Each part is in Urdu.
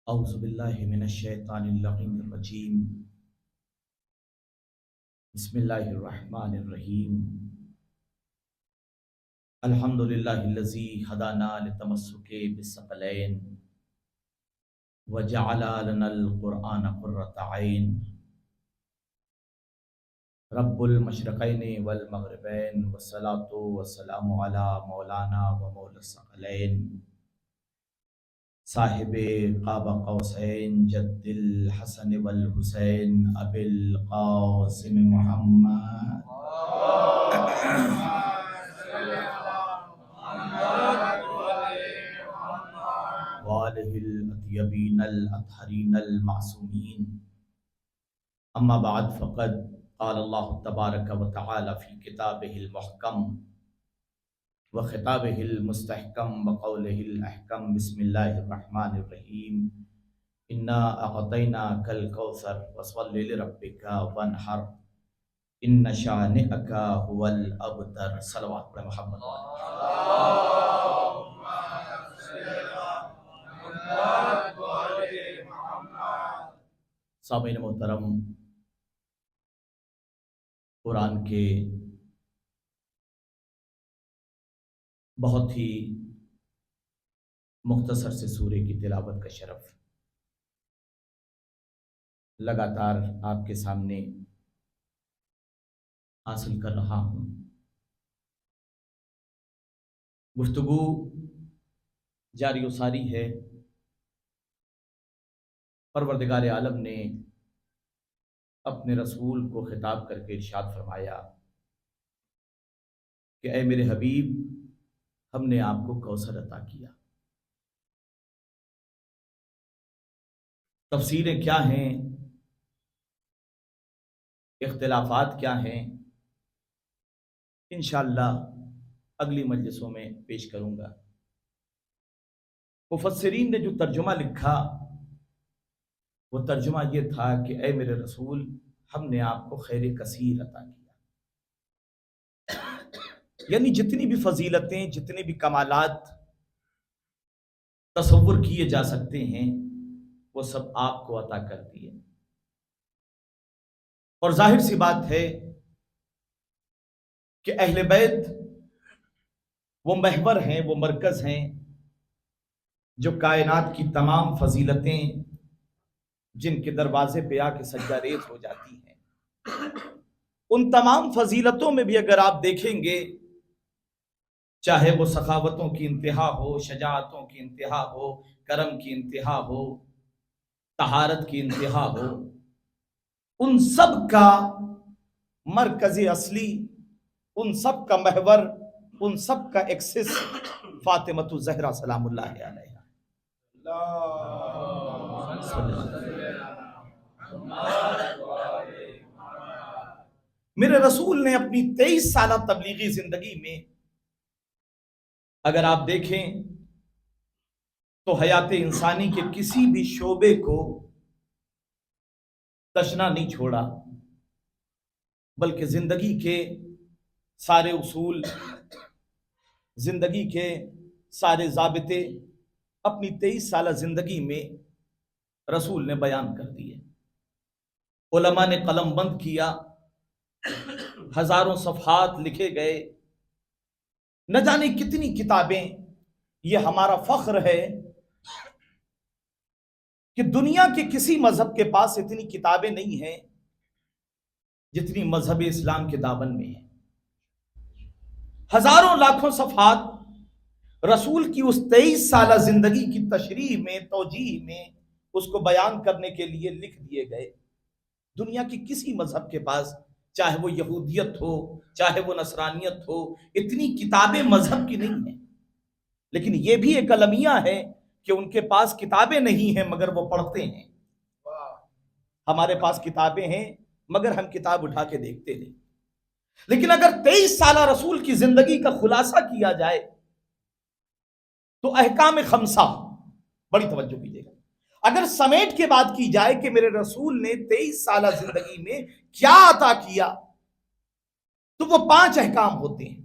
اعوذ باللہ من الشیطان اللعین الرجیم بسم اللہ الرحمن الرحیم الحمد للہ الذی ہدانا للتمسک بالثقلین وجعل لنا القرآن قرۃ عین رب المشرقین والمغربین والصلاۃ والسلام علی مولانا و مولا الثقلین صاحب قاب قوسین جد الحسن والحسین ابی القاسم محمد وآلہ الاطیبین الاطہرین المعصومین اما بعد فقد قال اللہ تبارک و تعالی فی کتابہ المحکم وخطابہ المستحکم وقولہ الاحکم بسم اللہ الرحمن الرحیم انا اعطیناک الکوثر فصل لربک وانحر ان شانئک هو الابتر صلوات پر محمد سامعین محترم، قرآن کے بہت ہی مختصر سے سورے کی تلاوت کا شرف لگاتار آپ کے سامنے حاصل کر رہا ہوں۔ گفتگو جاری و ساری ہے۔ پروردگار عالم نے اپنے رسول کو خطاب کر کے ارشاد فرمایا کہ اے میرے حبیب، ہم نے آپ کو کوثر عطا کیا۔ تفسیریں کیا ہیں، اختلافات کیا ہیں، انشاءاللہ اگلی مجلسوں میں پیش کروں گا۔ مفسرین نے جو ترجمہ لکھا وہ ترجمہ یہ تھا کہ اے میرے رسول، ہم نے آپ کو خیر کثیر عطا کیا، یعنی جتنی بھی فضیلتیں، جتنے بھی کمالات تصور کیے جا سکتے ہیں وہ سب آپ کو عطا کر دیے۔ اور ظاہر سی بات ہے کہ اہل بیت وہ محور ہیں، وہ مرکز ہیں جو کائنات کی تمام فضیلتیں جن کے دروازے پہ آ کے سجدہ ریز ہو جاتی ہیں، ان تمام فضیلتوں میں بھی اگر آپ دیکھیں گے، چاہے وہ سخاوتوں کی انتہا ہو، شجاعتوں کی انتہا ہو، کرم کی انتہا ہو، طہارت کی انتہا ہو، ان سب کا مرکز اصلی، ان سب کا محور، ان سب کا ایکسس فاطمۃ الزہرا سلام اللہ علیہا۔ میرے رسول نے اپنی 23 سالہ تبلیغی زندگی میں اگر آپ دیکھیں تو حیات انسانی کے کسی بھی شعبے کو تشنا نہیں چھوڑا، بلکہ زندگی کے سارے اصول، زندگی کے سارے ضابطے اپنی 23 سالہ زندگی میں رسول نے بیان کر دیے۔ علماء نے قلم بند کیا، ہزاروں صفحات لکھے گئے، نہ جانے کتنی کتابیں۔ یہ ہمارا فخر ہے کہ دنیا کے کسی مذہب کے پاس اتنی کتابیں نہیں ہیں جتنی مذہب اسلام کے دامن میں ہیں۔ ہزاروں لاکھوں صفحات رسول کی اس 23 سالہ زندگی کی تشریح میں، توجیہ میں، اس کو بیان کرنے کے لیے لکھ دیے گئے۔ دنیا کی کسی مذہب کے پاس، چاہے وہ یہودیت ہو، چاہے وہ نصرانیت ہو، اتنی کتابیں مذہب کی نہیں ہیں۔ لیکن یہ بھی ایک المیہ ہے کہ ان کے پاس کتابیں نہیں ہیں مگر وہ پڑھتے ہیں۔ ہمارے پاس کتابیں ہیں مگر ہم کتاب اٹھا کے دیکھتے نہیں۔ لیکن اگر 23 سالہ رسول کی زندگی کا خلاصہ کیا جائے تو احکام خمسہ، بڑی توجہ کیجیے گا، اگر سمیٹ کے بات کی جائے کہ میرے رسول نے 23 سالہ زندگی میں کیا عطا کیا، تو وہ 5 احکام ہوتے ہیں۔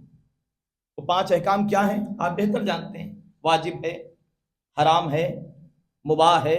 وہ 5 احکام کیا ہیں آپ بہتر جانتے ہیں۔ واجب ہے، حرام ہے، مباح ہے،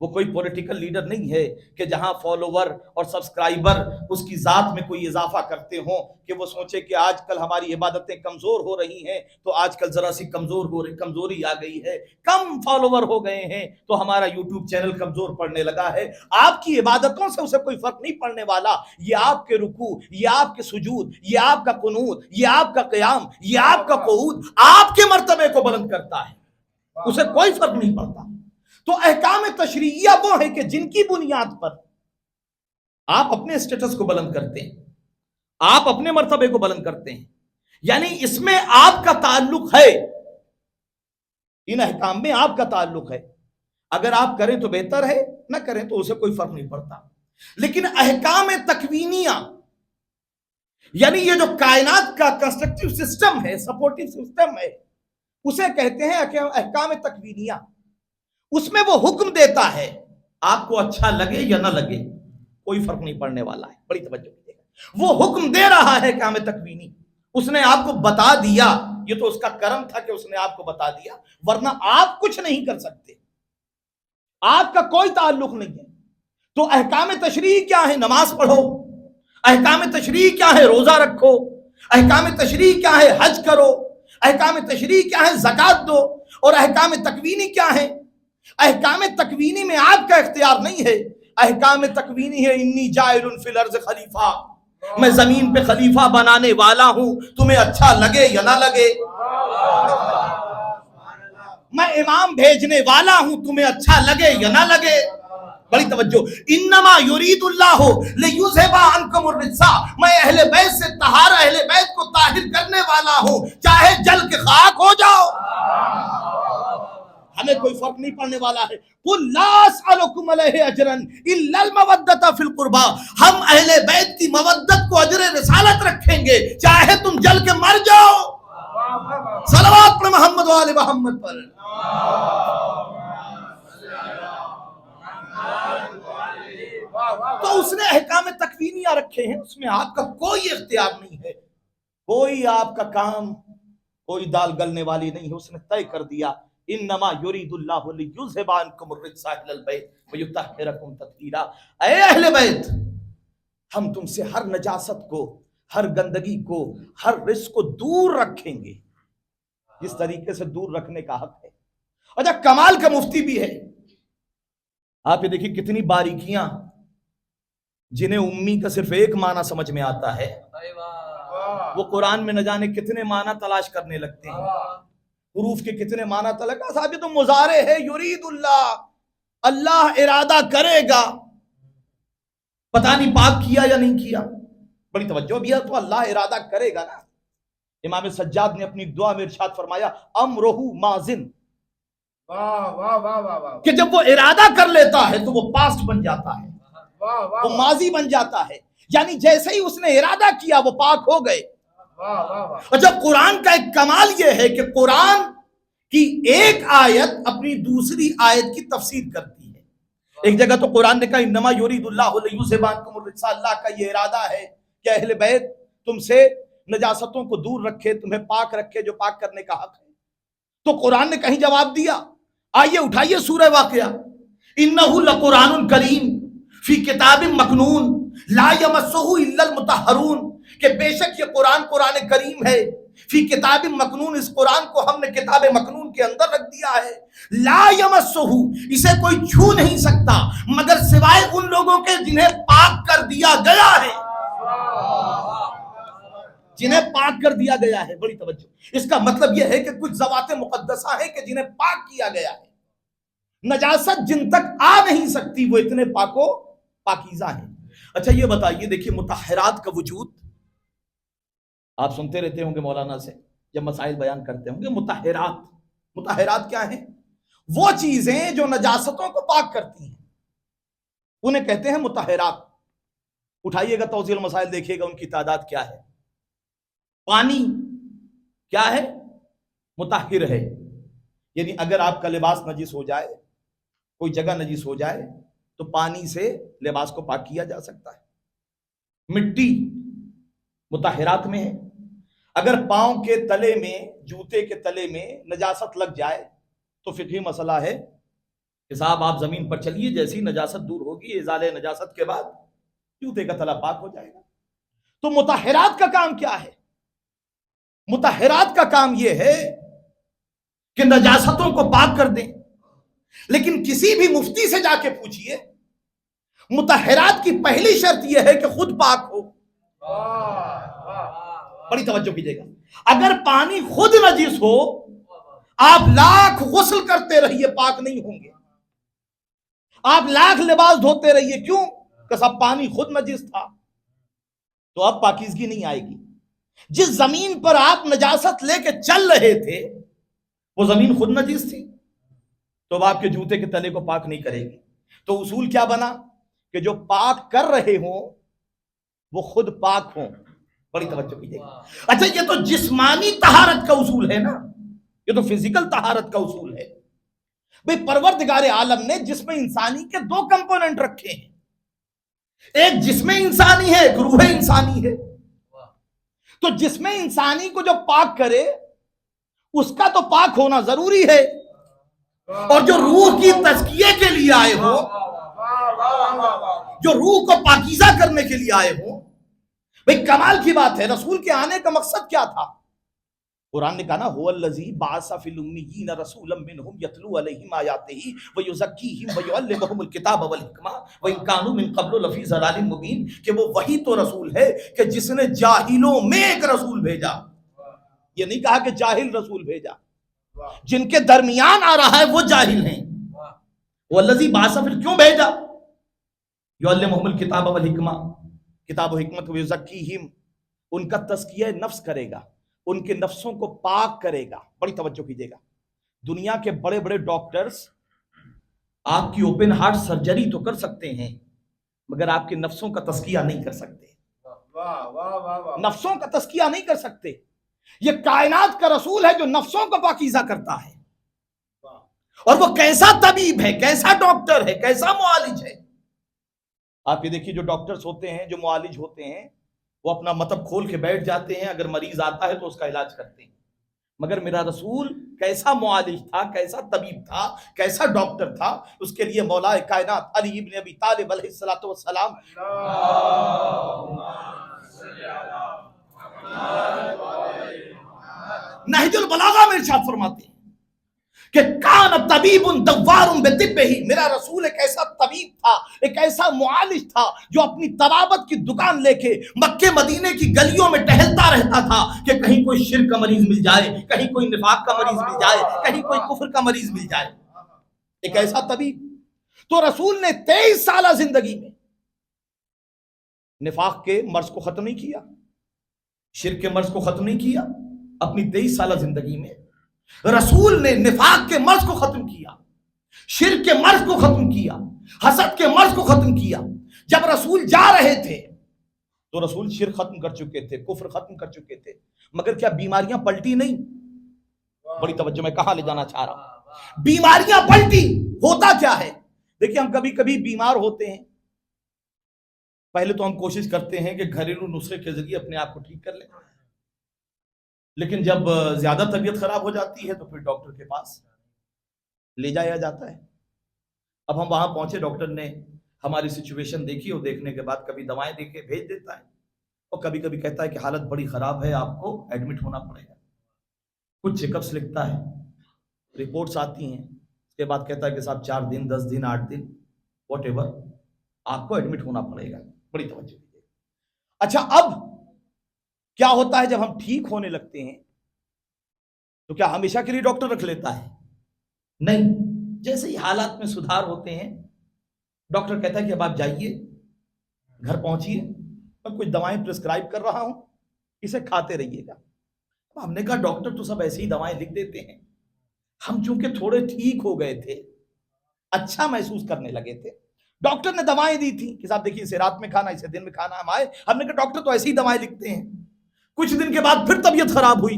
وہ کوئی پولیٹیکل لیڈر نہیں ہے کہ جہاں فالوور اور سبسکرائبر اس کی ذات میں کوئی اضافہ کرتے ہوں کہ وہ سوچے کہ آج کل ہماری عبادتیں کمزور ہو رہی ہیں تو آج کل ذرا سی کمزوری آ گئی ہے، کم فالوور ہو گئے ہیں تو ہمارا یوٹیوب چینل کمزور پڑنے لگا ہے۔ آپ کی عبادتوں سے اسے کوئی فرق نہیں پڑنے والا۔ یہ آپ کے رکوع، یہ آپ کے سجود، یہ آپ کا قنوت، یہ آپ کا قیام، یہ آپ کا قعود آپ کے مرتبے کو بلند کرتا ہے، اسے کوئی فرق نہیں پڑتا۔ تو احکام تشریعیہ وہ ہیں کہ جن کی بنیاد پر آپ اپنے اسٹیٹس کو بلند کرتے ہیں، آپ اپنے مرتبے کو بلند کرتے ہیں، یعنی اس میں آپ کا تعلق ہے، ان احکام میں آپ کا تعلق ہے۔ اگر آپ کریں تو بہتر ہے، نہ کریں تو اسے کوئی فرق نہیں پڑتا۔ لیکن احکام تکوینیہ، یعنی یہ جو کائنات کا کنسٹرکٹیو سسٹم ہے، سپورٹیو سسٹم ہے، اسے کہتے ہیں احکام تکوینیہ۔ اس میں وہ حکم دیتا ہے، آپ کو اچھا لگے یا نہ لگے کوئی فرق نہیں پڑنے والا ہے۔ بڑی توجہ دیجیے گا، وہ حکم دے رہا ہے احکام تکوینی، اس نے آپ کو بتا دیا، یہ تو اس کا کرم تھا کہ اس نے آپ کو بتا دیا، ورنہ آپ کچھ نہیں کر سکتے، آپ کا کوئی تعلق نہیں ہے۔ تو احکام تشریعی کیا ہے؟ نماز پڑھو۔ احکام تشریعی کیا ہے؟ روزہ رکھو۔ احکام تشریعی کیا ہے؟ حج کرو۔ احکام تشریعی کیا ہے؟ زکوٰۃ دو۔ اور احکام تکوینی کیا ہے؟ احکام تکوینی میں آپ کا اختیار نہیں ہے، احکام تکوینی ہے انی جاعل فی الارض خلیفہ، میں زمین پہ خلیفہ بنانے والا ہوں، تمہیں اچھا لگے یا نہ لگے، میں امام بھیجنے والا ہوں، تمہیں اچھا لگے یا نہ لگے۔ بڑی توجہ، انما یرید اللہ لیذھب عنکم الرجس، میں اہل بیت سے اہل بیت کو طاہر کرنے والا ہوں، چاہے جل کے خاک ہو جاؤ، ہمیں کوئی فرق نہیں پڑنے والا ہے۔ قُلْ لَا أَسْأَلُكُمْ عَلَيْهِ أَجْرًا إِلَّا الْمَوَدَّةَ فِي الْقُرْبَى، ہم اہل بیت کی مودت کو اجر رسالت رکھیں گے چاہے تم جل کے مر جاؤ۔ صلوات پر محمد و آل محمد پر۔ تو اس نے احکام تکوینیہ رکھے ہیں، اس میں آپ کا کوئی اختیار نہیں ہے، کوئی آپ کا کام، کوئی دال گلنے والی نہیں ہے، اس نے طے کر دیا انما یرید اللہ لیذھب عنکم الرجس اہل البیت ویطہرکم تطہیرا۔ اے اہل بیت، ہم تم سے ہر نجاست کو، ہر گندگی کو، ہر رجس کو دور رکھیں گے، جس طریقے سے دور رکھنے کا حق ہے۔ اچھا، کمال کا مفتی بھی ہے، آپ یہ دیکھیں کتنی باریکیاں، جنہیں امی کا صرف ایک معنی سمجھ میں آتا ہے، وہ قرآن میں نہ جانے کتنے معنی تلاش کرنے لگتے ہیں، حروف کے کتنے معنی تلاش۔ صاحب یہ تو مضارع ہے، یرید اللہ، اللہ ارادہ کرے گا، پتہ نہیں پاک کیا یا نہیں کیا۔ بڑی توجہ بھی ہے، تو اللہ ارادہ کرے گا نا۔ امام سجاد نے اپنی دعا میں ارشاد فرمایا امرہ ماضٍ، کہ جب وہ ارادہ کر لیتا ہے تو وہ پاسٹ بن جاتا ہے، وہ ماضی بن جاتا ہے، یعنی جیسے ہی اس نے ارادہ کیا وہ پاک ہو گئے۔ اور جب قرآن کا ایک کمال یہ ہے کہ قرآن کی ایک آیت اپنی دوسری آیت کی تفسیر کرتی ہے۔ ایک جگہ تو قرآن نے کہا انما یرید اللہ لیذھب عنکم الرجس، اللہ کا یہ ارادہ ہے کہ اہل بیت تم سے نجاستوں کو دور رکھے، تمہیں پاک رکھے، جو پاک کرنے کا حق ہے۔ تو قرآن نے کہیں جواب دیا، آئیے اٹھائیے سورہ واقعہ، انہ لقرآن کریم فی کتاب مکنون لا یمسہ الا المطہرون، کہ بے شک یہ قرآن کریم ہے، فی کتاب مکنون، اس قرآن کو ہم نے کتاب مکنون کے اندر رکھ دیا ہے، لا یمسہ، اسے کوئی چھو نہیں سکتا مگر سوائے ان لوگوں کے جنہیں پاک کر دیا گیا ہے، جنہیں پاک کر دیا گیا ہے۔ بڑی توجہ، اس کا مطلب یہ ہے کہ کچھ ذوات مقدسہ ہیں کہ جنہیں پاک کیا گیا ہے، نجاست جن تک آ نہیں سکتی وہ اتنے پاکیزہ ہیں۔ اچھا یہ بتائیے، دیکھیے مطہرات کا وجود آپ سنتے رہتے ہوں گے مولانا سے جب مسائل بیان کرتے ہوں گے۔ مطہرات کیا ہیں؟ وہ چیزیں جو نجاستوں کو پاک کرتی ہیں انہیں کہتے ہیں مطہرات۔ اٹھائیے گا توضیح المسائل، دیکھیے گا ان کی تعداد کیا ہے۔ پانی کیا ہے؟ مطہر ہے، یعنی اگر آپ کا لباس نجس ہو جائے، کوئی جگہ نجس ہو جائے تو پانی سے لباس کو پاک کیا جا سکتا ہے۔ مٹی مطہرات میں ہے، اگر پاؤں کے تلے میں، جوتے کے تلے میں نجاست لگ جائے تو فقہی مسئلہ ہے کہ صاحب آپ زمین پر چلیے، جیسی نجاست دور ہوگی ازالے نجاست کے بعد جوتے کا تلا پاک ہو جائے گا۔ تو مطہرات کا کام کیا ہے؟ مطہرات کا کام یہ ہے کہ نجاستوں کو پاک کر دیں۔ لیکن کسی بھی مفتی سے جا کے پوچھئے، مطہرات کی پہلی شرط یہ ہے کہ خود پاک ہو۔ بڑی توجہ کیجیے گا، اگر پانی خود نجس ہو آپ لاکھ غسل کرتے رہیے پاک نہیں ہوں گے، آپ لاکھ لباس دھوتے رہیے، کیوں؟ کہ سب پانی خود نجس تھا، تو اب پاکیزگی نہیں آئے گی۔ جس زمین پر آپ نجاست لے کے چل رہے تھے وہ زمین خود نجس تھی، تو اب آپ کے جوتے کے تلے کو پاک نہیں کرے گی۔ تو اصول کیا بنا کہ جو پاک کر رہے ہوں وہ خود پاک ہوں۔ بڑی توجہ کیجیے گا۔ اچھا یہ تو جسمانی طہارت کا اصول ہے نا، یہ تو فزیکل طہارت کا اصول ہے۔ بھئی پروردگار عالم نے جسم انسانی کے دو کمپوننٹ رکھے ہیں، ایک جسم انسانی ہے، ایک روح انسانی ہے۔ تو جسم انسانی کو جو پاک کرے اس کا تو پاک ہونا ضروری ہے، اور جو روح کی تزکیے کے لیے آئے ہو، جو روح کو پاکیزہ کرنے کے لیے آئے ہو، بھئی کمال کی بات ہے۔ رسول کے آنے کا مقصد کیا تھا؟ قرآن نے کہا نا هو الذی بعث فی الامیین رسولا منہم یتلو علیہم آیاتہ ویزکیہم ویعلمہم الکتاب والحکمہ وان کانوا من قبل لفی ضلال مبین، کہ وہ وہی تو رسول ہے کہ جس نے جاہلوں میں ایک رسول بھیجا۔ یہ نہیں کہا کہ جاہل رسول بھیجا، جن کے درمیان آ رہا ہے وہ جاہل ہیں۔ وہ الذی بعث فی، کیوں بھیجا؟ یعلمہم الکتاب والحکمہ، کتاب و حکمت، ویزکیہم، ان کا تزکیہ نفس کرے گا، ان کے نفسوں کو پاک کرے گا۔ بڑی توجہ کیجیے گا، دنیا کے بڑے بڑے ڈاکٹرز آپ کی اوپن ہارٹ سرجری تو کر سکتے ہیں مگر آپ کے نفسوں کا تزکیہ نہیں کر سکتے، نفسوں کا تزکیہ نہیں کر سکتے۔ یہ کائنات کا رسول ہے جو نفسوں کو پاکیزہ کرتا ہے، اور وہ کیسا طبیب ہے، کیسا ڈاکٹر ہے، کیسا معالج ہے۔ آپ یہ دیکھیے جو ڈاکٹرز ہوتے ہیں، جو معالج ہوتے ہیں، وہ اپنا مطب کھول کے بیٹھ جاتے ہیں، اگر مریض آتا ہے تو اس کا علاج کرتے ہیں، مگر میرا رسول کیسا معالج تھا، کیسا طبیب تھا، کیسا ڈاکٹر تھا، اس کے لیے مولا کائنات علی ابن ابی طالب علیہ السلام نہج البلاغہ میں ارشاد فرماتے ہیں کہ کان طبیب دوار بطبہ، میرا رسول ایک ایسا طبیب تھا، ایک ایسا معالج تھا جو اپنی طبابت کی دکان لے کے مکے مدینے کی گلیوں میں ٹہلتا رہتا تھا کہ کہیں کوئی شرک کا مریض مل جائے، کہیں کوئی نفاق کا مریض مل جائے، کہیں کوئی کفر کا مریض مل جائے، ایک ایسا طبیب۔ تو رسول نے 23 سالہ زندگی میں نفاق کے مرض کو ختم نہیں کیا، شرک کے مرض کو ختم نہیں کیا۔ اپنی 23 سالہ زندگی میں رسول نے نفاق کے مرض کو ختم کیا، شرک کے مرض کو ختم کیا، حسد کے مرض کو ختم کیا۔ جب رسول جا رہے تھے تو رسول شرک ختم کر چکے تھے، کفر ختم کر چکے تھے، مگر کیا بیماریاں پلٹی نہیں؟ بڑی توجہ، میں کہاں لے جانا چاہ رہا ہوں، بیماریاں پلٹی۔ ہوتا کیا ہے؟ دیکھیں ہم کبھی کبھی بیمار ہوتے ہیں، پہلے تو ہم کوشش کرتے ہیں کہ گھریلو نسخے کے ذریعے اپنے آپ کو ٹھیک کر لیں، لیکن جب زیادہ طبیعت خراب ہو جاتی ہے تو پھر ڈاکٹر کے پاس لے جایا جاتا ہے۔ اب ہم وہاں پہنچے، ڈاکٹر نے ہماری سچویشن دیکھی، اور دیکھنے کے بعد کبھی دوائیں دے کے بھیج دیتا ہے، اور کبھی کبھی کہتا ہے کہ حالت بڑی خراب ہے، آپ کو ایڈمٹ ہونا پڑے گا۔ کچھ چیک اپس لکھتا ہے، رپورٹس آتی ہیں، اس کے بعد کہتا ہے کہ صاحب 4 دن 10 دن 8 دن واٹ ایور آپ کو ایڈمٹ ہونا پڑے گا۔ بڑی توجہ دیجیے۔ اچھا اب کیا ہوتا ہے جب ہم ٹھیک ہونے لگتے ہیں تو کیا ہمیشہ کے لیے ڈاکٹر رکھ لیتا ہے؟ نہیں، جیسے ہی حالات میں سدھار ہوتے ہیں ڈاکٹر کہتا ہے کہ اب آپ جائیے، گھر پہنچیے، میں کچھ دوائیں پرسکرائب کر رہا ہوں، اسے کھاتے رہیے گا۔ اب ہم نے کہا ڈاکٹر تو سب ایسے ہی دوائیں لکھ دیتے ہیں، ہم چونکہ تھوڑے ٹھیک ہو گئے تھے، اچھا محسوس کرنے لگے تھے، ڈاکٹر نے دوائیں دی تھی کہ صاحب دیکھیے اسے رات میں کھانا، اسے دن میں کھانا۔ ہم نے کہا ڈاکٹر تو ایسے ہی دوائیں لکھتے ہیں۔ کچھ دن کے بعد پھر طبیعت خراب ہوئی،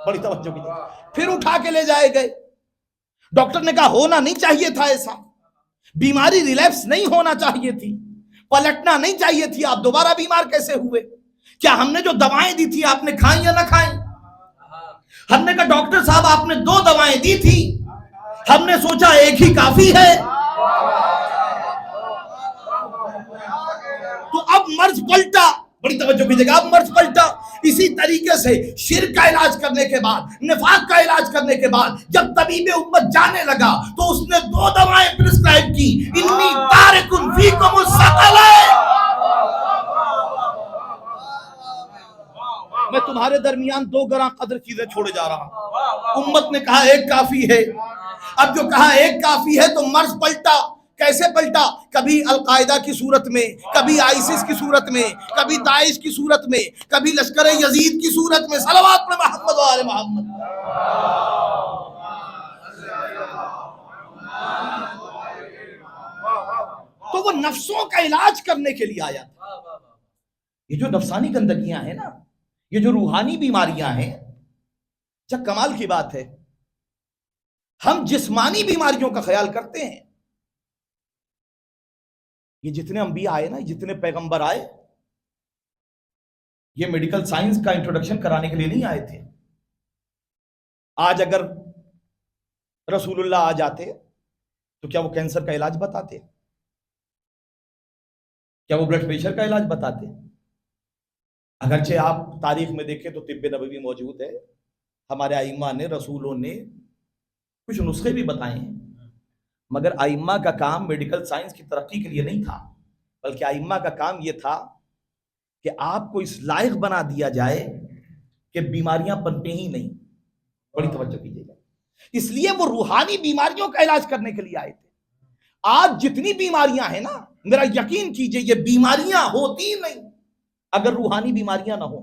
بڑی توجہ کیجیے، پھر اٹھا کے لے جائے گئے، ڈاکٹر نے کہا ہونا نہیں چاہیے تھا ایسا، بیماری ریلیپس نہیں ہونا چاہیے تھی، پلٹنا نہیں چاہیے تھی، آپ دوبارہ بیمار کیسے ہوئے؟ کیا ہم نے جو دوائیں دی تھی آپ نے کھائیں یا نہ کھائیں؟ ہم نے کہا ڈاکٹر صاحب آپ نے 2 دوائیں دی تھی، ہم نے سوچا ایک ہی کافی ہے، تو اب مرض پلٹا، بڑی توجہ کیجیے گا، اب مرض پلٹا۔ اسی طریقے سے شرک کا علاج کرنے کے بعد، نفاق کا علاج کرنے کے بعد جب طبیب امت جانے لگا تو اس نے 2 دوائیں پرسکرائب کی، انی تارکن فیکم الثقلین، میں تمہارے درمیان 2 گراں قدر چیزیں چھوڑے جا رہا ہوں۔ امت نے کہا ایک کافی ہے، اب جو کہا ایک کافی ہے تو مرض پلٹا۔ کیسے پلٹا؟ کبھی القاعدہ کی صورت میں، کبھی آئیسس کی صورت میں، کبھی داعش کی صورت میں، کبھی لشکر یزید کی صورت میں۔ صلوات پر محمد و آل محمد۔ تو وہ نفسوں کا علاج کرنے کے لیے آیا تھا۔ یہ جو نفسانی گندگیاں ہیں نا، یہ جو روحانی بیماریاں ہیں، اچھا کمال کی بات ہے، ہم جسمانی بیماریوں کا خیال کرتے ہیں۔ یہ جتنے انبیاء آئے نا، جتنے پیغمبر آئے، یہ میڈیکل سائنس کا انٹروڈکشن کرانے کے لیے نہیں آئے تھے۔ آج اگر رسول اللہ آ جاتے تو کیا وہ کینسر کا علاج بتاتے؟ کیا وہ بلڈ پریشر کا علاج بتاتے؟ اگرچہ آپ تاریخ میں دیکھیں تو طب نبوی موجود ہے، ہمارے ائمہ نے، رسولوں نے کچھ نسخے بھی بتائے ہیں، مگر ائمہ کا کام میڈیکل سائنس کی ترقی کے لیے نہیں تھا، بلکہ ائمہ کا کام یہ تھا کہ آپ کو اس لائق بنا دیا جائے کہ بیماریاں پنپیں ہی نہیں۔ بڑی توجہ کیجیے گا، اس لیے وہ روحانی بیماریوں کا علاج کرنے کے لیے آئے تھے۔ آج جتنی بیماریاں ہیں نا، میرا یقین کیجیے یہ بیماریاں ہوتی نہیں اگر روحانی بیماریاں نہ ہوں،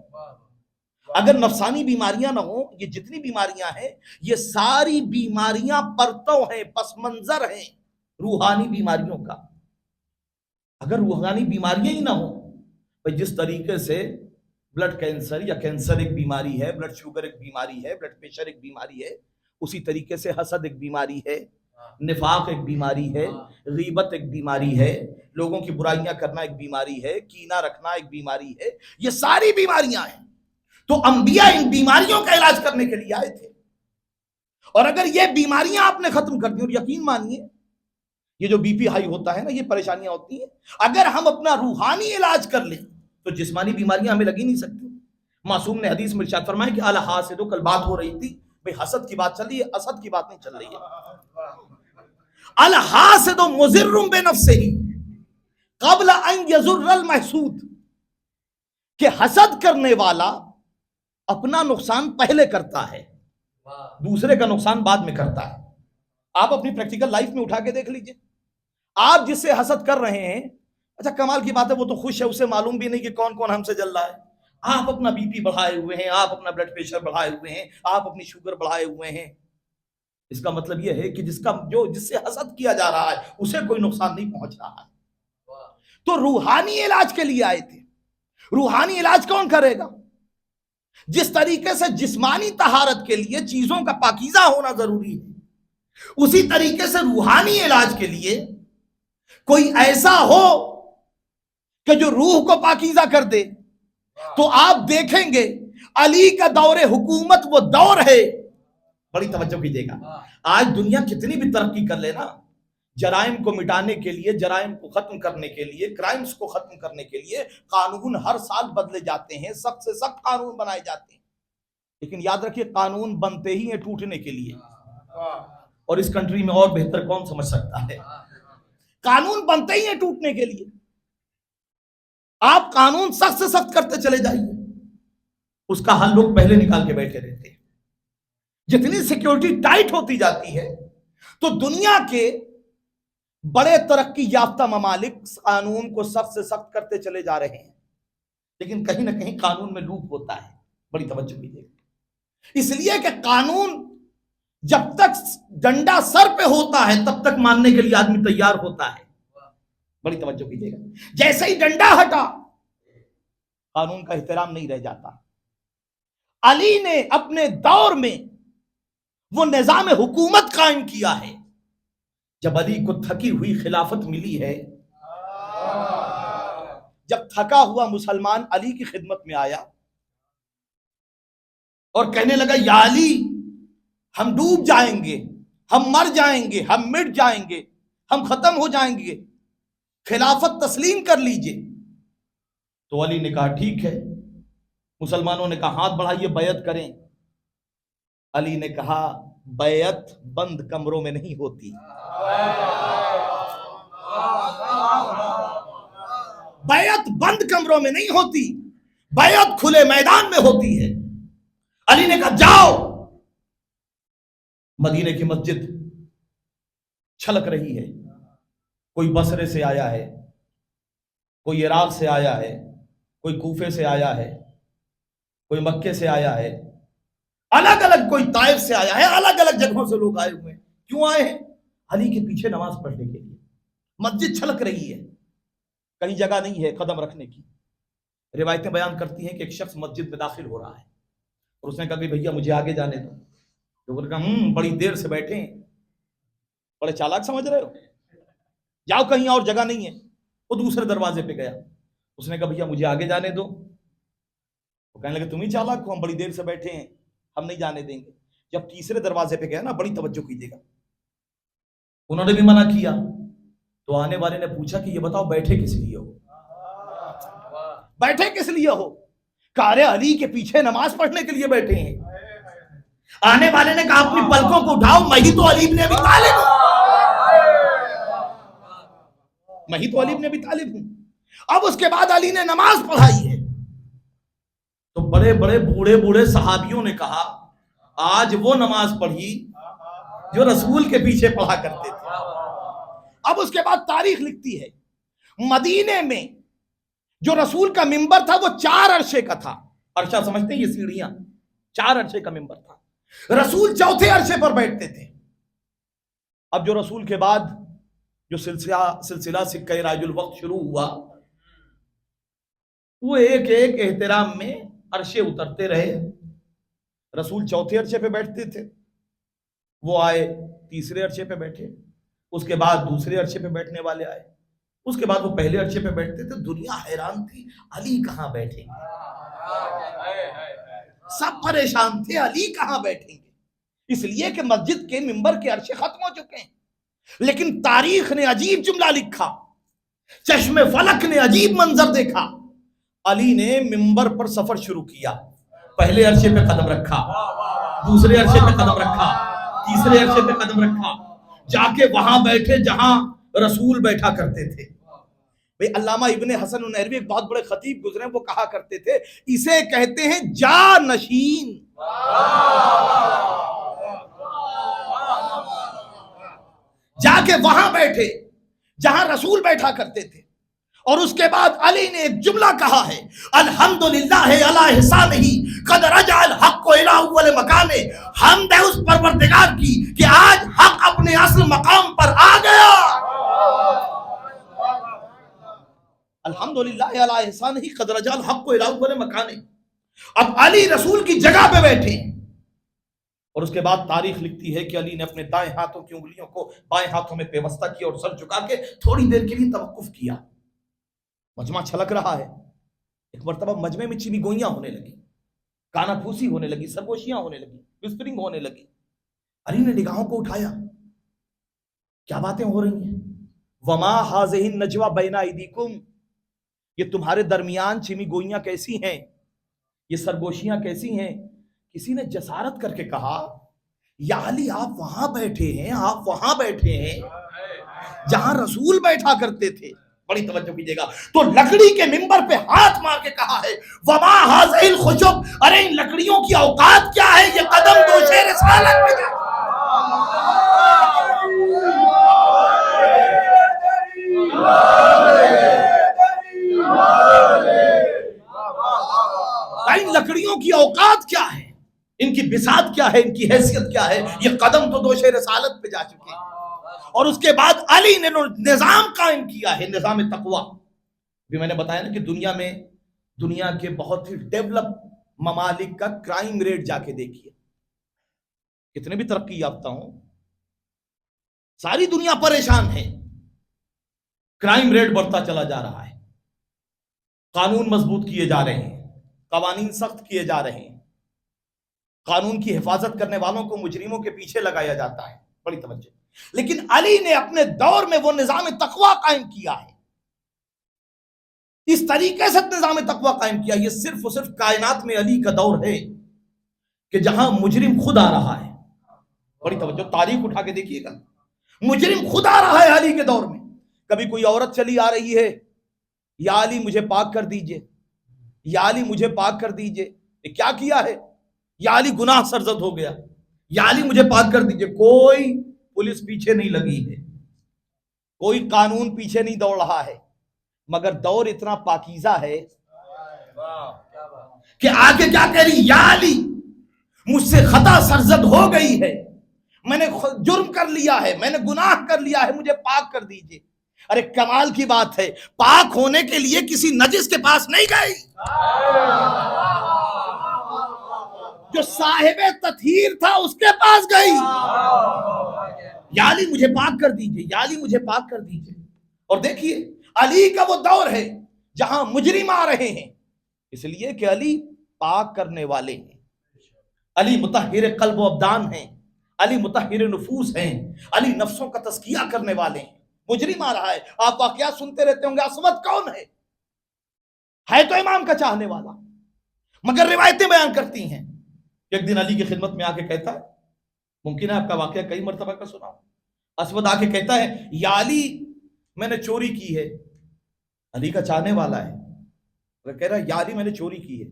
اگر نفسانی بیماریاں نہ ہوں۔ یہ جتنی بیماریاں ہیں یہ ساری بیماریاں پرتو ہیں، پس منظر ہیں روحانی بیماریوں کا۔ اگر روحانی بیماریاں ہی نہ ہوں، جس طریقے سے بلڈ کینسر یا کینسر ایک بیماری ہے، بلڈ شوگر ایک بیماری ہے، بلڈ پریشر ایک بیماری ہے، اسی طریقے سے حسد ایک بیماری ہے، نفاق ایک بیماری ہے، غیبت ایک بیماری ہے، لوگوں کی برائیاں کرنا ایک بیماری ہے، کینہ رکھنا ایک بیماری ہے۔ یہ ساری بیماریاں ہیں، تو انبیاء ان بیماریوں کا علاج کرنے کے لیے آئے تھے۔ اور اگر یہ بیماریاں آپ نے ختم کر دی، اور یقین مانیے یہ جو بی پی ہائی ہوتا ہے نا، یہ پریشانیاں ہوتی ہیں، اگر ہم اپنا روحانی علاج کر لیں تو جسمانی بیماریاں ہمیں لگی نہیں سکتی۔ معصوم نے حدیث میں ارشاد فرمایا کہ الحاسد، کل بات ہو رہی تھی بھئی حسد کی بات چل رہی ہے، اسد کی بات نہیں چل رہی ہے۔ الحاسد مضر بنفسہ قبل ان یضر المحسود، کہ حسد کرنے والا اپنا نقصان پہلے کرتا ہے، دوسرے کا نقصان بعد میں کرتا ہے۔ آپ اپنی پریکٹیکل لائف میں اٹھا کے دیکھ لیجئے، آپ جس سے حسد کر رہے ہیں، اچھا کمال کی بات ہے وہ تو خوش ہے، اسے معلوم بھی نہیں کہ کون کون ہم سے جل رہا ہے۔ آپ اپنا بی پی بڑھائے ہوئے ہیں، آپ اپنا بلڈ پریشر بڑھائے ہوئے ہیں، آپ اپنی شوگر بڑھائے ہوئے ہیں۔ اس کا مطلب یہ ہے کہ جس سے حسد کیا جا رہا ہے اسے کوئی نقصان نہیں پہنچ رہا ہے۔ تو روحانی علاج کے لیے آئے تھے۔ روحانی علاج کون کرے گا؟ جس طریقے سے جسمانی طہارت کے لیے چیزوں کا پاکیزہ ہونا ضروری ہے، اسی طریقے سے روحانی علاج کے لیے کوئی ایسا ہو کہ جو روح کو پاکیزہ کر دے۔ تو آپ دیکھیں گے علی کا دور حکومت وہ دور ہے، بڑی توجہ کیجیے گا، آج دنیا کتنی بھی ترقی کر لے نا، جرائم کو مٹانے کے لیے، جرائم کو ختم کرنے کے لیے، کرائمز کو ختم کرنے کے لیے قانون ہر سال بدلے جاتے ہیں، سخت سے سخت قانون بنائے جاتے ہیں، لیکن یاد رکھیے قانون بنتے ہی ہیں ٹوٹنے کے لیے، اور اس کنٹری میں اور بہتر کون سمجھ سکتا ہے؟ قانون بنتے ہی ہیں ٹوٹنے کے لیے۔ آپ قانون سخت سے سخت کرتے چلے جائیے، اس کا حل لوگ پہلے نکال کے بیٹھے رہتے ہیں۔ جتنی سیکیورٹی ٹائٹ ہوتی جاتی ہے تو دنیا کے بڑے ترقی یافتہ ممالک قانون کو سخت سے سخت کرتے چلے جا رہے ہیں، لیکن کہیں نہ کہیں قانون میں لوپ ہوتا ہے۔ بڑی توجہ کیجیے، اس لیے کہ قانون جب تک ڈنڈا سر پہ ہوتا ہے تب تک ماننے کے لیے آدمی تیار ہوتا ہے۔ بڑی توجہ کیجیے گا، جیسے ہی ڈنڈا ہٹا قانون کا احترام نہیں رہ جاتا۔ علی نے اپنے دور میں وہ نظام حکومت قائم کیا ہے۔ جب علی کو تھکی ہوئی خلافت ملی ہے، جب تھکا ہوا مسلمان علی کی خدمت میں آیا اور کہنے لگا یا علی ہم ڈوب جائیں گے، ہم مر جائیں گے، ہم مٹ جائیں گے، ہم ختم ہو جائیں گے، خلافت تسلیم کر لیجئے۔ تو علی نے کہا ٹھیک ہے۔ مسلمانوں نے کہا ہاتھ بڑھائیے بیعت کریں۔ علی نے کہا بیعت بند کمروں میں نہیں ہوتی، بیعت بند کمروں میں نہیں ہوتی، بیعت کھلے میدان میں ہوتی ہے۔ علی نے کہا جاؤ۔ مدینے کی مسجد چھلک رہی ہے، کوئی بصرے سے آیا ہے، کوئی عراق سے آیا ہے، کوئی کوفے سے آیا ہے، کوئی مکے سے آیا ہے، الگ الگ، کوئی طائف سے آیا ہے، الگ الگ جگہوں سے لوگ آئے ہوئے ہیں۔ کیوں آئے ہیں؟ علی کے پیچھے نماز پڑھنے کے لیے۔ مسجد چھلک رہی ہے، کہیں جگہ نہیں ہے قدم رکھنے کی۔ روایتیں بیان کرتی ہیں کہ ایک شخص مسجد میں داخل ہو رہا ہے اور اس نے کہا کہ بھیا مجھے آگے جانے دو۔ لوگوں نے کہا بڑی دیر سے بیٹھے ہیں، بڑے چالاک سمجھ رہے ہو، جاؤ کہیں اور جگہ نہیں ہے۔ وہ دوسرے دروازے پہ گیا، اس نے کہا بھیا مجھے آگے جانے دو۔ وہ کہنے لگے تم ہی چالاک ہو، ہم بڑی دیر سے بیٹھے ہیں، ہم نہیں جانے دیں گے۔ جب تیسرے دروازے پہ گیا نا، بڑی توجہ کیجیے گا، انہوں نے بھی منع کیا۔ تو آنے والے نے پوچھا کہ یہ بتاؤ بیٹھے کس لیے ہو، بیٹھے کس لیے ہو؟ کہا ارے علی کے پیچھے نماز پڑھنے کے لیے بیٹھے ہیں۔ آنے والے نے کہا اپنی پلکوں کو اٹھاؤ، میں ہی تو علی ابن ابی طالب ہوں، میں ہی تو علی ابن ابی طالب ہوں۔ اب اس کے بعد علی نے نماز پڑھائی ہے تو بڑے بڑے بوڑھے بوڑھے صحابیوں نے کہا آج وہ نماز پڑھی جو رسول کے پیچھے پڑھا کرتے تھے۔ اب اس کے بعد تاریخ لکھتی ہے مدینے میں جو رسول کا منبر تھا وہ 4 عرشے کا تھا۔ عرشہ سمجھتے ہیں یہ سیڑھیاں، 4 عرشے کا منبر تھا، رسول 4تھے عرشے پر بیٹھتے تھے۔ اب جو رسول کے بعد جو سلسلہ سکہ راج الوقت شروع ہوا، وہ ایک ایک احترام میں عرشے اترتے رہے۔ رسول 4تھے عرشے پہ بیٹھتے تھے، وہ آئے تیسرے عرشے پہ بیٹھے، اس کے بعد دوسرے عرشے پہ بیٹھنے والے آئے، اس کے بعد وہ پہلے عرشے پہ بیٹھتے تھے۔ دنیا حیران تھی علی کہاں بیٹھیں گے، سب پریشان تھے علی کہاں بیٹھیں گے، اس لیے کہ مسجد کے منبر کے عرشے ختم ہو چکے ہیں۔ لیکن تاریخ نے عجیب جملہ لکھا، چشم فلک نے عجیب منظر دیکھا۔ علی نے منبر پر سفر شروع کیا، پہلے عرشے پہ قدم رکھا، دوسرے عرشے پہ قدم رکھا، تیسرے عرشے پہ قدم رکھا، جا کے وہاں بیٹھے جہاں رسول بیٹھا کرتے تھے۔ بھئی علامہ ابن حسن النہروی ایک بہت بڑے خطیب گزرے، وہ کہا کرتے تھے اسے کہتے ہیں جا نشین۔ جا کے وہاں بیٹھے جہاں رسول بیٹھا کرتے تھے۔ اور اس کے بعد علی نے ایک جملہ کہا ہے، الحمدللہ علی احسانہ قد رجع الحق الی اول مکانہ، حمد ہے اس پروردگار کی کہ آج حق اپنے اصل مقام پر آ گیا۔ الحمدللہ علی احسانہ قد رجع الحق الی اول مکانہ۔ اب علی رسول کی جگہ پہ بیٹھے، اور اس کے بعد تاریخ لکھتی ہے کہ علی نے اپنے دائیں ہاتھوں کی انگلیوں کو بائیں ہاتھوں میں پیوستہ کیا اور سر جھکا کے تھوڑی دیر کے لیے توقف کیا۔ مجمع چھلک رہا ہے۔ ایک مرتبہ مجمع میں چینی گوئیاں ہونے لگی، کانا پھوسی ہونے لگی، سرگوشیاں ہونے لگی، وسپرنگ ہونے لگی۔ علی نے نگاہوں کو اٹھایا، کیا باتیں ہو رہی ہیں؟ وما ھذہ النجوى بین ایدیکم، یہ تمہارے درمیان چینی گوئیاں کیسی ہیں، یہ سرگوشیاں کیسی ہیں؟ کسی نے جسارت کر کے کہا یا علی آپ وہاں بیٹھے ہیں، آپ وہاں بیٹھے ہیں جہاں رسول بیٹھا کرتے تھے۔ بڑی توجہ کیجیے گا، تو لکڑی کے منبر پہ ہاتھ مار کے کہا ہے وما ھذہ الخشب، ارے ان لکڑیوں کی اوقات کیا ہے، یہ قدم دوش رسالت پہ جا۔ ان لکڑیوں کی اوقات کیا ہے، ان کی بساط کیا ہے، ان کی حیثیت کیا ہے، یہ قدم تو دوش رسالت پہ جا چکے ہیں۔ اور اس کے بعد علی نے نظام قائم کیا ہے، نظام تقوی۔ بھی میں نے بتایا نا کہ دنیا کے بہت ہی ڈیولپ ممالک کا کرائم ریٹ جا کے دیکھیے، کتنے بھی ترقی یافتہ ہوں، ساری دنیا پریشان ہے، کرائم ریٹ بڑھتا چلا جا رہا ہے، قانون مضبوط کیے جا رہے ہیں، قوانین سخت کیے جا رہے ہیں، قانون کی حفاظت کرنے والوں کو مجرموں کے پیچھے لگایا جاتا ہے۔ بڑی توجہ. لیکن علی نے اپنے دور میں وہ نظام تقوی قائم کیا ہے. اس طریقے سے نظام تقوی قائم کیا. یہ صرف اور صرف کائنات میں علی کا دور ہے کہ جہاں مجرم خود آ رہا ہے. بڑی توجہ, تاریخ اٹھا کے دیکھیے گا, مجرم خود آ رہا ہے علی کے دور میں. کبھی کوئی عورت چلی آ رہی ہے, یا علی مجھے پاک کر دیجئے, یا علی مجھے پاک کر دیجئے. یہ کیا کیا ہے؟ یا علی گناہ سرزد ہو گیا, یا علی مجھے پاک کر دیجئے. کوئی پولیس پیچھے نہیں لگی ہے, کوئی قانون پیچھے نہیں دوڑ رہا ہے, مگر دور اتنا پاکیزہ ہے کہ آگے کیا کہہ رہی, یا علی مجھ سے خطا سرزد ہو گئی ہے, میں نے جرم کر لیا ہے, میں نے گناہ کر لیا ہے, مجھے پاک کر دیجئے. ارے کمال کی بات ہے, پاک ہونے کے لیے کسی نجس کے پاس نہیں گئی, جو صاحب تطہیر تھا اس کے پاس گئی. یا علی مجھے پاک کر دیجئے, یا علی مجھے پاک کر دیجئے. اور دیکھیے علی کا وہ دور ہے جہاں مجرم آ رہے ہیں, اس لیے کہ علی پاک کرنے والے ہیں, علی مطہر قلب و ابدان ہیں, علی مطہر نفوس ہیں, علی نفسوں کا تزکیہ کرنے والے ہیں. مجرم آ رہا ہے, آپ واقعات سنتے رہتے ہوں گے. اسود کون ہے تو امام کا چاہنے والا, مگر روایتیں بیان کرتی ہیں. ایک دن علی کی خدمت میں آ کے کہتا ہے, ممکن ہے آپ کا واقعہ کئی مرتبہ کا سنا ہو. اسود آ کے کہتا ہے, یا علی میں نے چوری کی ہے. علی کا چاہنے والا ہے, کہہ رہا ہے یا علی میں نے چوری کی ہے.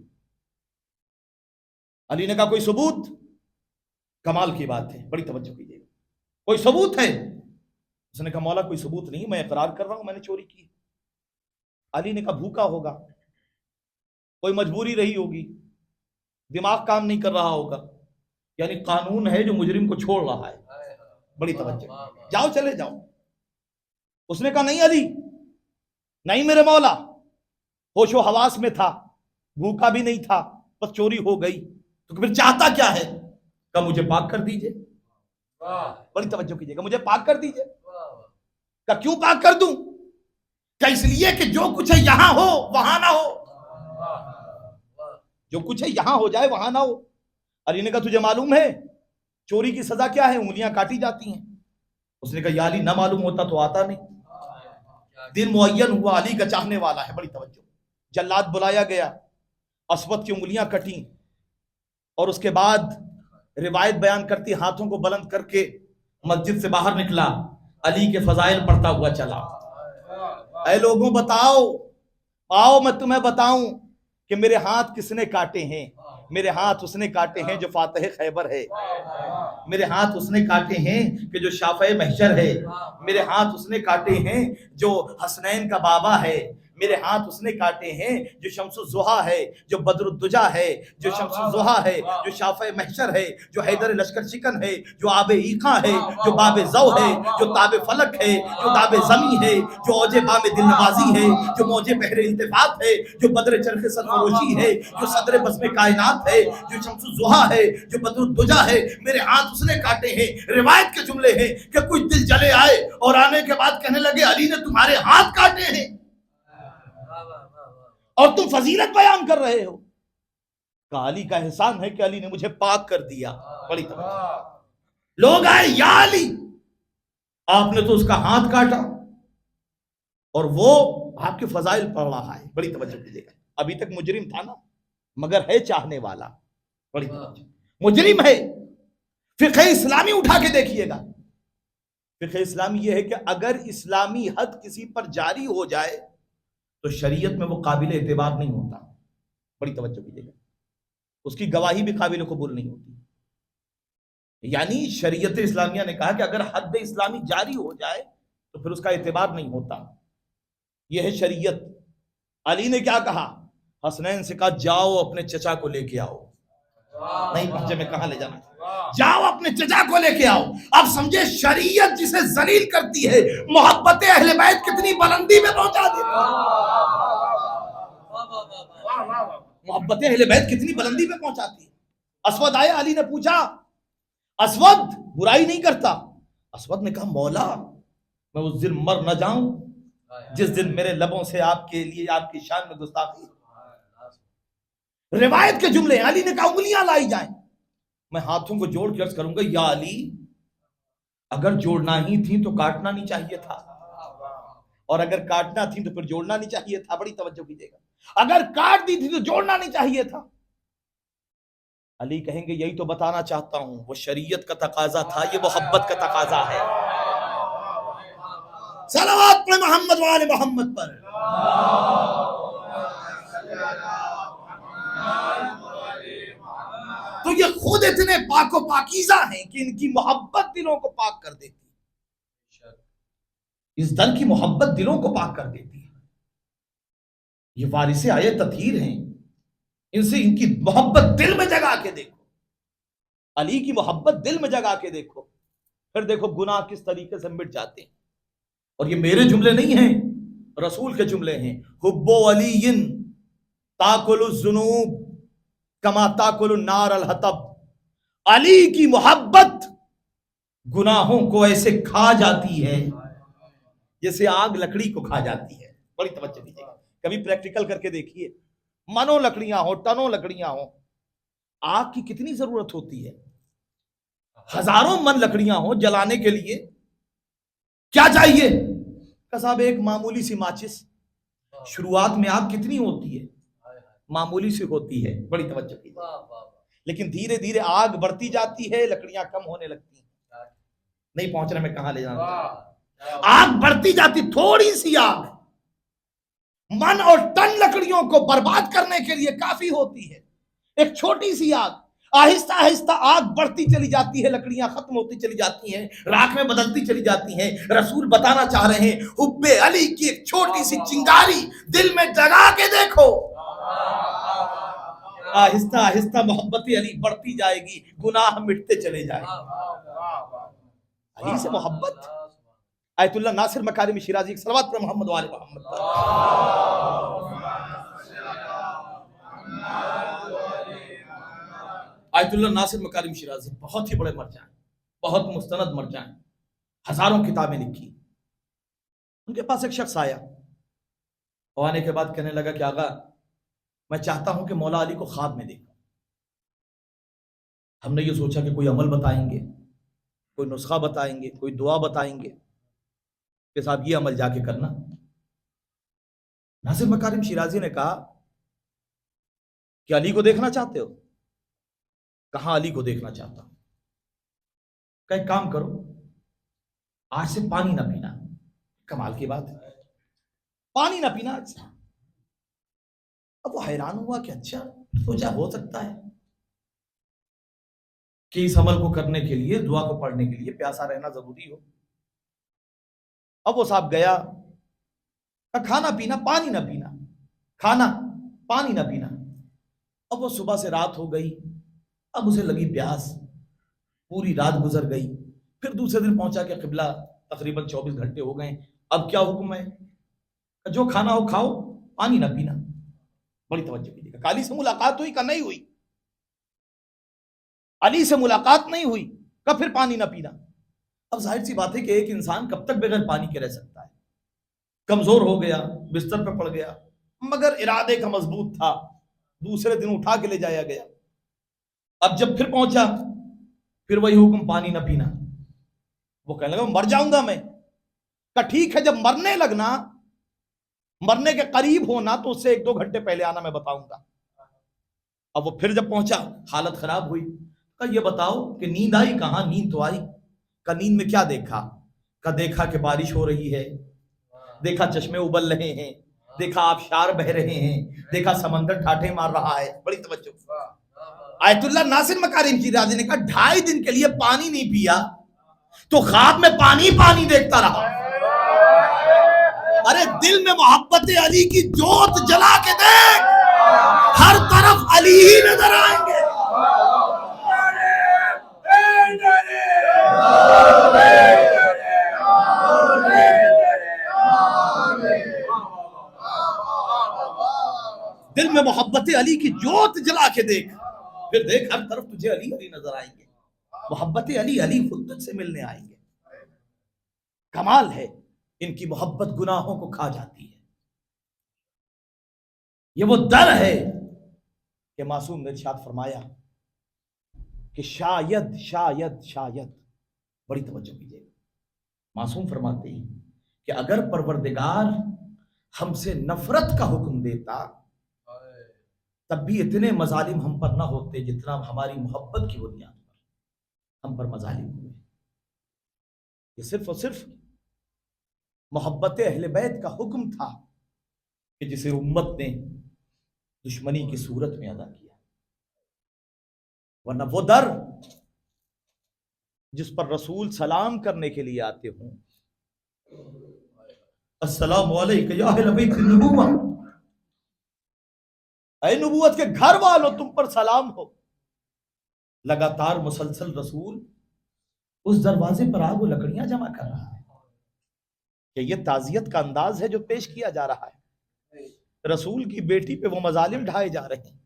علی نے کہا کوئی ثبوت؟ کمال کی بات ہے, بڑی توجہ کیجیے گا, کوئی ثبوت ہے؟ اس نے کہا مولا کوئی ثبوت نہیں, میں اقرار کر رہا ہوں میں نے چوری کی. علی نے کہا بھوکا ہوگا, کوئی مجبوری رہی ہوگی, دماغ کام نہیں کر رہا ہوگا, یعنی قانون ہے جو مجرم کو چھوڑ رہا ہے. بڑی توجہ, جاؤ چلے جاؤ. اس نے کہا نہیں علی, نہیں میرے مولا, ہوش و حواس میں تھا, بھوکا بھی نہیں تھا, بس چوری ہو گئی. تو پھر چاہتا کیا ہے؟ کہا مجھے پاک کر دیجئے. بڑی توجہ کیجئے گا, مجھے پاک کر دیجئے. کہا کیوں پاک کر دوں؟ کہ اس لیے کہ جو کچھ ہے یہاں ہو وہاں نہ ہو, جو کچھ ہے یہاں ہو جائے وہاں نہ ہو. علی نے کہا تجھے معلوم ہے چوری کی سزا کیا ہے؟ انگلیاں کاٹی جاتی ہیں. اس نے کہا یا علی نہ معلوم ہوتا تو آتا نہیں. دن معین ہوا, علی کا چاہنے والا ہے. بڑی توجہ, جلاد بلایا گیا, اسود کی انگلیاں کٹیں, اور اس کے بعد روایت بیان کرتی ہاتھوں کو بلند کر کے مسجد سے باہر نکلا, علی کے فضائل پڑھتا ہوا چلا. اے لوگوں بتاؤ, آؤ میں تمہیں بتاؤں کہ میرے ہاتھ کس نے کاٹے ہیں. میرے ہاتھ اس نے کاٹے ہیں جو فاتح خیبر ہے, میرے ہاتھ اس نے کاٹے ہیں کہ جو شافع محشر ہے, میرے ہاتھ اس نے کاٹے ہیں جو حسنین کا بابا ہے, میرے ہاتھ اس نے کاٹے ہیں جو شمس الضحیٰ ہے, جو بدر الدجا ہے, جو شمس الضحیٰ ہے, جو شافع محشر ہے, جو حیدر لشکر شکن ہے, جو آب ایقاں ہے, جو باب زو ہے, جو تاب فلک ہے, جو داب زمین ہے, جو اوج بام دل نوازی ہے, جو موج بحر التفات ہے, جو بدر چرخ سرفروشی ہے, جو صدر بزم کائنات ہے, جو شمس الضحیٰ ہے, جو بدر الدجا ہے. میرے ہاتھ اس نے کاٹے ہیں. روایت کے جملے ہیں کہ کچھ دل جلے آئے اور آنے کے بعد کہنے لگے علی نے تمہارے ہاتھ کاٹے ہیں اور تم فضیلت بیان کر رہے ہو. کہ علی کا احسان ہے کہ علی نے مجھے پاک کر دیا. بڑی توجہ, لوگ آئے یا علی آپ نے تو اس کا ہاتھ کاٹا اور وہ آپ کے فضائل پڑھ رہا ہے. بڑی توجہ کیجیے گا, ابھی تک مجرم تھا نا, مگر ہے چاہنے والا. بڑی توجہ, مجرم ہے. فقہ اسلامی اٹھا کے دیکھیے گا, فقہ اسلامی یہ ہے کہ اگر اسلامی حد کسی پر جاری ہو جائے تو شریعت میں وہ قابل اعتبار نہیں ہوتا. بڑی توجہ کیجیے گا, اس کی گواہی بھی قابل قبول نہیں ہوتی. یعنی شریعت اسلامیہ نے کہا کہ اگر حد اسلامی جاری ہو جائے تو پھر اس کا اعتبار نہیں ہوتا. یہ ہے شریعت. علی نے کیا کہا؟ حسنین سے کہا جاؤ اپنے چچا کو لے کے آؤ. نہیں پہنچے میں کہاں لے جانا, جاؤ اپنے چچا کو لے کے آؤ. اب سمجھے شریعت جسے ذلیل کرتی ہے محبت اہل بیت کتنی بلندی میں پہنچا دیتی ہے, محبت اہل بیت کتنی بلندی میں پہنچاتی ہے. اسود آیا, علی نے پوچھا اسود برائی نہیں کرتا. اسود نے کہا مولا میں اس دن مر نہ جاؤں جس دن میرے لبوں سے آپ کے لیے آپ کی شان میں گستاخی. روایت کے جملے, علی نے کہا انگلیاں لائی جائیں, میں ہاتھوں کو جوڑ کے عرض کروں گا یا علی اگر جوڑنا ہی تھی تو کاٹنا نہیں چاہیے تھا، اور اگر کاٹنا تھی تو پھر جوڑنا نہیں چاہیے تھا. بڑی توجہ کیجیے گا. اگر کاٹ دی تھی تو جوڑنا نہیں چاہیے تھا. علی کہیں گے یہی تو بتانا چاہتا ہوں، وہ شریعت کا تقاضا تھا، یہ محبت کا تقاضا ہے. صلوات پڑھ محمد وآل محمد پر. تو یہ خود اتنے پاک و پاکیزہ ہیں کہ ان کی محبت دلوں کو پاک کر دیتی ہے. اس در کی محبت دلوں کو پاک کر دیتی ہے. یہ وارث آیت تطہیر ہیں، ان سے ان کی محبت دل میں جگا کے دیکھو، علی کی محبت دل میں جگا کے دیکھو، پھر دیکھو گناہ کس طریقے سے مٹ جاتے ہیں. اور یہ میرے جملے نہیں ہیں، رسول کے جملے ہیں. حب علی تاکل الذنوب کما تاکل النار الحطب. علی کی محبت گناہوں کو ایسے کھا جاتی ہے جیسے آگ لکڑی کو کھا جاتی ہے. بڑی توجہ دیجیے گا، کبھی پریکٹیکل کر کے دیکھیے. منوں لکڑیاں ہوں، ٹنوں لکڑیاں ہوں، آگ کی کتنی ضرورت ہوتی ہے؟ ہزاروں من لکڑیاں ہوں جلانے کے لیے، کیا چاہیے کہ صاحب ایک معمولی سی ماچس. شروعات میں آگ کتنی ہوتی ہے؟ معمولی سی ہوتی ہے. بڑی توجہ کیجیے. لیکن دھیرے دھیرے آگ بڑھتی جاتی ہے، لکڑیاں کم ہونے لگتی ہیں. نہیں پہنچ رہے میں کہاں لے جانا. آگ بڑھتی جاتی، تھوڑی سی آگ من اور ٹن لکڑیوں کو برباد کرنے کے لیے کافی ہوتی ہے. ایک چھوٹی سی آگ آہستہ آہستہ آگ بڑھتی چلی جاتی ہے، لکڑیاں ختم ہوتی چلی جاتی ہیں، راکھ میں بدلتی چلی جاتی ہیں. رسول بتانا چاہ رہے ہیں حب علی کی ایک چھوٹی سی چنگاری دل میں جگا کے دیکھو، آہستہ آہستہ محبت علی بڑھتی جائے گی، گناہ مٹتے چلے جائیں گے. علی سے محبت. آیت اللہ ناصر مکارم شیرازی صلوات پر محمد وآل محمد پر. آیت اللہ ناصر مکارم شیرازی بہت ہی بڑے مرجع ہیں، بہت مستند مرجع ہیں، ہزاروں کتابیں لکھی. ان کے پاس ایک شخص آیا، وہ آنے کے بعد کہنے لگا کہ آقا میں چاہتا ہوں کہ مولا علی کو خواب میں دیکھوں. ہم نے یہ سوچا کہ کوئی عمل بتائیں گے، کوئی نسخہ بتائیں گے، کوئی دعا بتائیں گے کہ صاحب یہ عمل جا کے کرنا. ناصر مکارم شیرازی نے کہا کہ علی کو دیکھنا چاہتے ہو؟ کہاں علی کو دیکھنا چاہتا ہوں. کہ ایک کام کرو، آج سے پانی نہ پینا. کمال کی بات ہے، پانی نہ پینا. اچھا. اب وہ حیران ہوا کہ اچھا، سوچا ہو سکتا ہے کہ اس عمل کو کرنے کے لیے، دعا کو پڑھنے کے لیے پیاسا رہنا ضروری ہو. اب وہ صاحب گیا، کھانا پینا پانی نہ پینا، کھانا پانی نہ پینا. اب وہ صبح سے رات ہو گئی، اب اسے لگی پیاس، پوری رات گزر گئی. پھر دوسرے دن پہنچا کہ قبلہ تقریباً 24 گھنٹے ہو گئے، اب کیا حکم ہے؟ جو کھانا ہو کھاؤ، پانی نہ پینا. بڑی توجہ کیجیے گا. علی سے ملاقات ہوئی کہ نہیں ہوئی؟ علی سے ملاقات نہیں ہوئی کہ پھر پانی نہ پینا. اب ظاہر سی بات ہے کہ ایک انسان کب تک بغیر پانی کے رہ سکتا ہے؟ کمزور ہو گیا، بستر پہ پڑ گیا، مگر ارادے کا مضبوط تھا. دوسرے دن اٹھا کے لے جایا گیا. اب جب پھر پہنچا، پھر وہی حکم پانی نہ پینا. وہ کہنے لگا مر جاؤں گا میں. کہ ٹھیک ہے، جب مرنے لگنا، مرنے کے قریب ہونا، تو اس سے 1-2 گھنٹے پہلے آنا، میں بتاؤں گا. اب وہ پھر جب پہنچا، حالت خراب ہوئی. کہ یہ بتاؤ کہ نیند آئی کہاں؟ نیند تو آئی. کہ نیند میں کیا دیکھا؟ کہ دیکھا کہ بارش ہو رہی ہے، دیکھا چشمے ابل رہے ہیں، دیکھا آبشار بہ رہے ہیں، دیکھا سمندر ٹھاٹھے مار رہا ہے. بڑی توجہ. آیت اللہ ناصر مکارم شیرازی نے کہا 2.5 دن کے لیے پانی نہیں پیا تو خواب میں پانی پانی دیکھتا رہا. ارے دل میں محبت علی کی جوت جلا کے دیکھ، ہر طرف علی ہی نظر آئیں گے. دل میں محبت علی کی جوت جلا کے دیکھ، پھر دیکھ ہر طرف تجھے علی علی نظر آئیں گے. محبت علی، علی خود تجھ سے ملنے آئیں گے. کمال ہے ان کی محبت، گناہوں کو کھا جاتی ہے. یہ وہ در ہے کہ معصوم نے ارشاد فرمایا کہ شاید شاید شاید بڑی توجہ کیجیے. معصوم فرماتے ہیں کہ اگر پروردگار ہم سے نفرت کا حکم دیتا تب بھی اتنے مظالم ہم پر نہ ہوتے جتنا ہماری محبت کی بنیاد پر ہم پر مظالم ہوئے. یہ صرف اور صرف محبت اہل بیت کا حکم تھا کہ جسے امت نے دشمنی کی صورت میں ادا کیا، ورنہ وہ در جس پر رسول سلام کرنے کے لیے آتے ہوں، السلام علیکم یا اہل بیت النبوہ، اے نبوت کے گھر والوں تم پر سلام ہو، لگاتار مسلسل رسول اس دروازے پر آگ و لکڑیاں جمع کر رہا ہے. کہ یہ تعزیت کا انداز ہے جو پیش کیا جا رہا ہے. رسول کی بیٹی پہ وہ مظالم ڈھائے جا رہے ہیں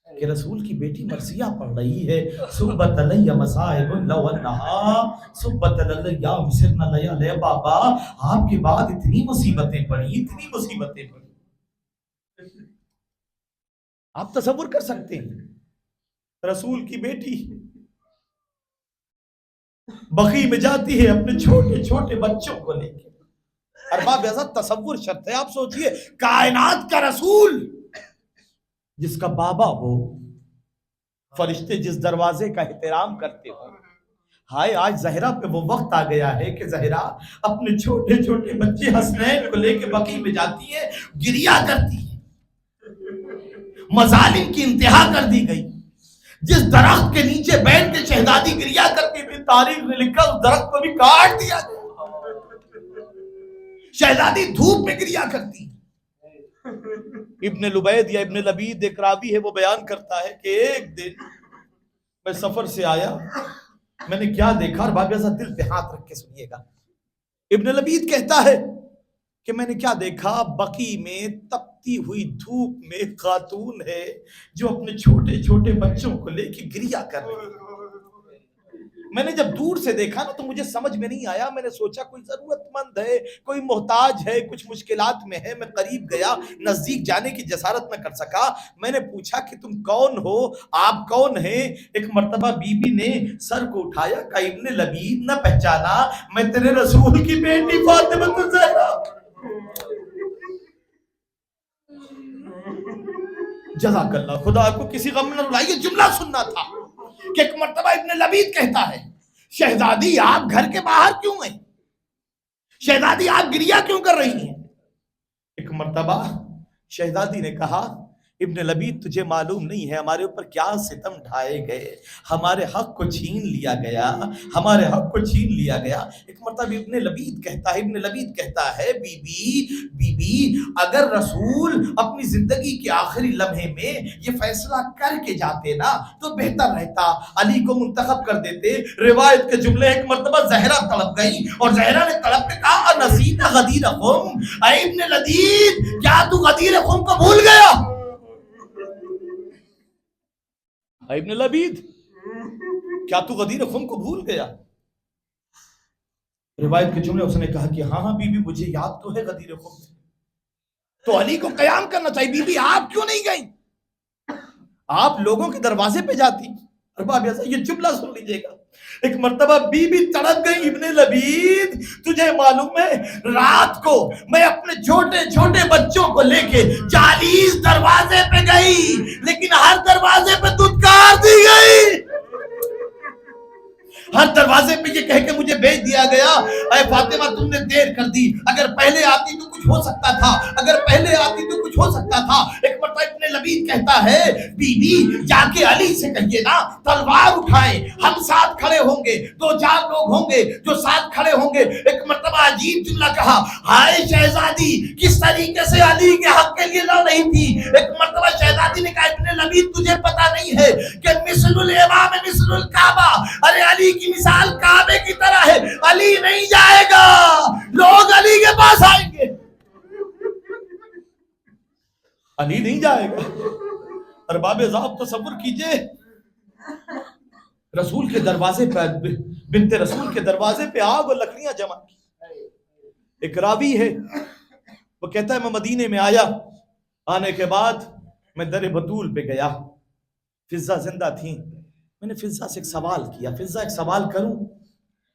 کہ رسول کی بیٹی مرثیہ پڑھ رہی ہے، صبت علی مصائب لو انہا صبت علی یا مسرنا لیا لے بابا، آپ کے بعد اتنی مصیبتیں پڑی، اتنی مصیبتیں پڑی. آپ تصور کر سکتے ہیں رسول کی بیٹی بقیع میں جاتی ہے اپنے چھوٹے چھوٹے بچوں کو لے کے. ارباب عزت تصور شرط ہے. آپ سوچئے کائنات کا رسول جس کا بابا ہو، فرشتے جس دروازے کا احترام کرتے ہو، ہائے آج زہرا پہ وہ وقت آ گیا ہے کہ زہرا اپنے چھوٹے چھوٹے بچے حسنین کو لے کے بقیع میں جاتی ہے، گریہ کرتی ہے. مظالم کی انتہا کر دی گئی. جس درخت کے نیچے بیٹھ کے شہزادی گریہ کرتی تھی، تاریخ نے لکھا اس درخت کو بھی کاٹ دیا گیا. شہزادی دھوپ میں گریہ کرتی. ابن لبید یا ابن لبید ایک راوی ہے، وہ بیان کرتا ہے کہ ایک دن میں سفر سے آیا، میں نے کیا دیکھا، اور بابا صاحب دل پہ ہاتھ رکھ کے سنیے گا. ابن لبید کہتا ہے کہ میں نے کیا دیکھا، بقیع میں تپتی ہوئی دھوپ میں خاتون ہے جو اپنے چھوٹے چھوٹے بچوں کو لے کے گریہ کر رہی ہے. میں نے جب دور سے دیکھا نا تو مجھے سمجھ میں نہیں آیا. میں نے سوچا کوئی ضرورت مند ہے، کوئی محتاج ہے، کچھ مشکلات میں ہے. میں قریب گیا، نزدیک جانے کی جسارت نہ کر سکا. میں نے پوچھا کہ تم کون ہو، آپ کون ہیں؟ ایک مرتبہ بی بی نے سر کو اٹھایا، کہا ابن لبید نہ پہچانا، میں تیرے رسول کی بیٹی فاطمہ الزہرا. جزاک اللہ، خدا آپ کو کسی غم نہ رلائے. یہ جملہ سننا تھا کہ ایک مرتبہ ابن لبید کہتا ہے شہزادی آپ گھر کے باہر کیوں ہیں؟ شہزادی آپ گریہ کیوں کر رہی ہیں؟ ایک مرتبہ شہزادی نے کہا ابن لبید تجھے معلوم نہیں ہے ہمارے اوپر کیا ستم ڈھائے گئے، ہمارے حق کو چھین لیا گیا، ہمارے حق کو چھین لیا گیا. ایک مرتبہ ابن لبید کہتا ہے بی بی اگر رسول اپنی زندگی کے آخری لمحے میں یہ فیصلہ کر کے جاتے نا تو بہتر رہتا، علی کو منتخب کر دیتے. روایت کے جملے، ایک مرتبہ زہرا تڑپ گئی اور زہرا نے تڑپ کے کہا نسیت غدیر قوم، اے ابن لبید کیا تو غدیر قوم کو بھول گیا؟ ابن لبید کیا تو غدیر خم کو بھول گیا؟ روایت کے جملے اس نے کہا کہ ہاں بی بی مجھے یاد تو ہے غدیر خم. تو علی کو قیام کرنا چاہیے. بی بی آپ کیوں نہیں گئی؟ آپ لوگوں کے دروازے پہ جاتی. ارباب ایسا یہ جملہ سن لیجئے گا. ایک مرتبہ بی بی تڑپ گئی، ابن لبید تجھے معلوم ہے رات کو میں اپنے چھوٹے چھوٹے بچوں کو لے کے 40 دروازے پہ گئی، لیکن ہر دروازے پہ دھتکار دی گئی. ہر دروازے پہ یہ کہہ کے مجھے بھیج دیا گیا اے فاطمہ تم نے دیر کر دی، اگر پہلے آتی تو کچھ ہو سکتا تھا، اگر پہلے آتی تو کچھ ہو سکتا تھا. ایک مرتبہ ابن لبید کہتا ہے بی بی جا کے علی سے کہیے نا تلوار اٹھائیں، ہم ساتھ کھڑے ہوں گے، 2-4 لوگ ہوں گے جو ساتھ کھڑے ہوں گے. ایک مرتبہ عجیب جملہ کہا، ہائے شہزادی کس طریقے سے علی کے حق کے لیے لڑ رہی تھی. ایک مرتبہ شہزادی نے کہا ابن لبید تجھے پتا نہیں ہے کہ مثل الامام مثل الکعبہ، ارے علی کی مثال کعبے کی طرح ہے، علی نہیں جائے گا، لوگ علی کے پاس آئیں گے، علی نہیں جائے گا. ارباب ذوق تصور کیجئے رسول کے دروازے پہ بنت رسول کے دروازے پہ آگ اور لکڑیاں جمع کی. ایک راوی ہے وہ کہتا ہے میں مدینے میں آیا، آنے کے بعد میں در بطول پہ گیا، فضہ زندہ تھی. میں نے فضہ سے ایک سوال کیا، فضہ ایک سوال کروں؟